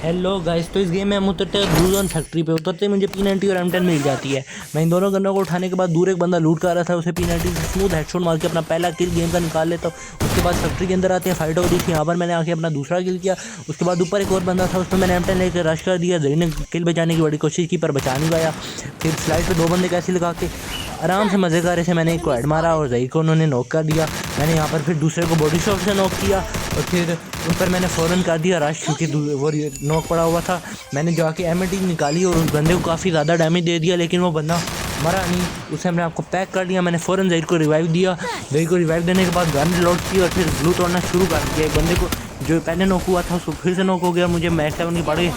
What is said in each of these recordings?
Hello guys, तो इस game में हम उतरते हैं ब्लू जोन फैक्ट्री पे। उतरते ही मुझे P90 और M10 मिल जाती है। मैं इन दोनों गन्नों को उठाने के बाद दूर एक बंदा लूट कर रहा था, उसे P90 से स्मूथ हेडशॉट मार के अपना पहला किल गेम का निकाल लेता हूँ। उसके बाद फैक्ट्री के अंदर आते हैं, फाइट हो रही थी, यहाँ पर मैंने आके अपना दूसरा किल किया। उसके बाद ऊपर एक और बंदा था, उसमें मैंने M10 लेकर रश कर दिया। जरी ने किल बचाने की बड़ी कोशिश की पर बचा नहीं पाया। फिर स्लाइड पर दो बंदे कैसे लगा के आराम से मज़े कर रहे थे, मैंने एक को हेड मारा और जई को उन्होंने नॉक कर दिया। मैंने यहाँ पर फिर दूसरे को बॉडी शॉट से नॉक किया और फिर उन पर मैंने फ़ौरन कर दिया रश, क्योंकि वो नॉक पड़ा हुआ था। मैंने जाके M18 निकाली और उस बंदे को काफ़ी ज़्यादा डैमेज दे दिया, लेकिन वो बंदा मरा नहीं। उसे हमने आपको पैक कर दिया। मैंने फ़ौरन जई को रिवाइव दिया। जई को रिवाइव देने के बाद गन लोड की और फिर ग्लू तोड़ना शुरू कर दिया। एक बंदे को जो पहले नॉक हुआ था उसको फिर से नॉक हो गया। मुझे मैक्स 7 की पड़ी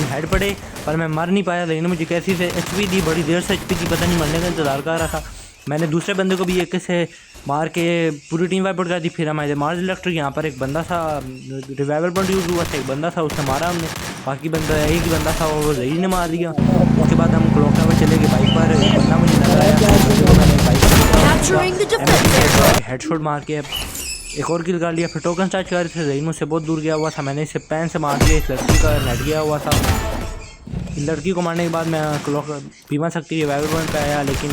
हेड पड़े पर मैं मर नहीं पाया। लेकिन मुझे कैसी से HP दी, बड़ी देर से HP दी, पता नहीं मरने का इंतज़ार कर रहा था। मैंने दूसरे बंदे को भी एक से मार के पूरी टीम वाइप आउट कर दी। फिर हमारे मार्ज इलेक्ट्रिक यहाँ पर एक बंदा था, रिवाइवल पॉइंट यूज़ हुआ था, एक बंदा था उसने मारा हमने। बाकी बंदा एक ही बंदा था, वो जही ने मार दिया। उसके बाद हम क्लॉक टावर चले गए बाइक पर। एक बंदा मुझे नजर आया, बंदे को मैंने बाइक पर हेडशॉट मार के एक और किल कर लिया। फिर टोकन चार्ज कर रहे थे, जहीन मुझसे बहुत दूर गया हुआ था, मैंने इसे पैन से मार दिया। इस लड़की का नेट गया हुआ था। लड़की को मारने के बाद मैं क्लॉक बीमा सकती रिवाइवल पॉइंट पे आया, लेकिन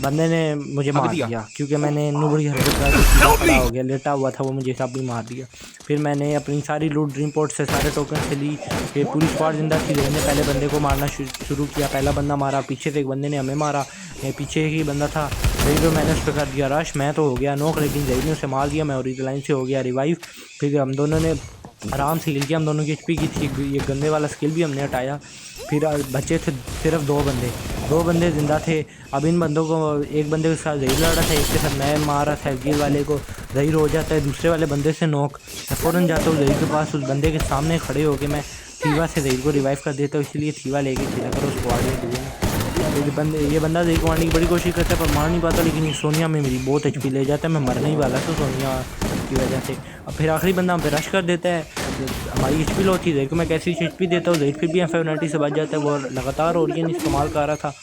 बंदे ने मुझे मार दिया क्योंकि मैंने इतनी बड़ी हरकत कर दी। खड़ा हो गया, लेटा हुआ था वो, मुझे सब भी मार दिया। फिर मैंने अपनी सारी लूट ड्रीम पोर्ट से सारे टोकन से ली। फिर पूरी स्क्वाड जिंदा थी। मैंने पहले बंदे को मारना शुरू किया, पहला बंदा मारा, पीछे से एक बंदे ने हमें मारा, पीछे ही बंदा था जही को मैंने उस पर कर दिया रश। मैं तो हो गया नॉक, लेकिन जही ने उसे मार दिया। मैं और लाइन से हो गया रिवाइव। फिर हम दोनों ने आराम से हिल किया, हम दोनों की HP की थी। ये गंदे वाला स्किल भी हमने हटाया। फिर बचे थे सिर्फ दो बंदे ज़िंदा थे। अब इन बंदों को, एक बंदे के साथ जहीर लड़ रहा था, एक के साथ मैं मार रहा था। गिल वाले को जहीर हो जाता है दूसरे वाले बंदे से नॉक। मैं फ़ौरन जाता हूँ जहीर के पास, उस बंदे के सामने खड़े होकर मैं थीवा से जहीर को रिवाइव कर देता हूँ। इसलिए थीवा लेके खेला करो स्क्वाड में। ये बंदा जहीर को मारने की बड़ी कोशिश करता है पर मार नहीं पाता, लेकिन सोनिया में मेरी बहुत HP ले जाता है। मैं मरने ही वाला था सोनिया की वजह से। अब फिर आखिरी बंदा हम पे रश कर देता है। हमारी HP लो थी, जहीर को मैं कैसी HP देता हूँ, जहीर फिर भी M590 से बच जाता है। वो लगातार ओरियन इस्तेमाल कर रहा था।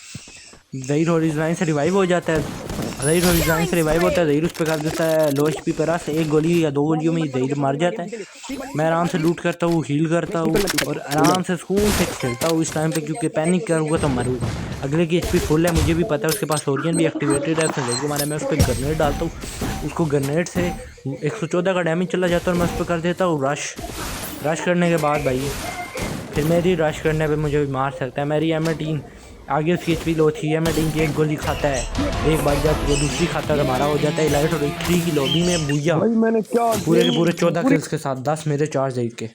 जहीर हॉरिज़ॉन से रिवाइव हो जाता है। जहीर हॉरिज़ॉन से रिवाइव होता है, जहीर उस पर कर देता है लो HP पर रस। एक गोली या दो गोलियों में जहीर मर जाता है। मैं आराम से लूट करता हूँ, हील करता हूँ और आराम से सुकून से खेलता हूँ इस टाइम पे, क्योंकि पैनिक करूँगा तो मरूँगा। अगले की HP फुल है, मुझे भी पता है, उसके पास ओरियन भी एक्टिवेटेड है। उसने जहीर को मारा, मैं उस पर ग्रेनेड डालता हूँ, उसको ग्रेनेड से 114 का डैमेज चला जाता है और मैं उस पर कर देता हूँ रश करने के बाद भाई फिर मेरी रश करने पे मुझे भी मार सकता है। मेरी M18 आगे उसकी HP लो थी। M18 की एक गोली खाता है, एक बार जाती है, दूसरी खाता है, हमारा हो जाता है लाइट। और 3 की लॉबी में बुझा पूरे के पूरे 14 किल्स के साथ 10 मेरे 4 जहीर के।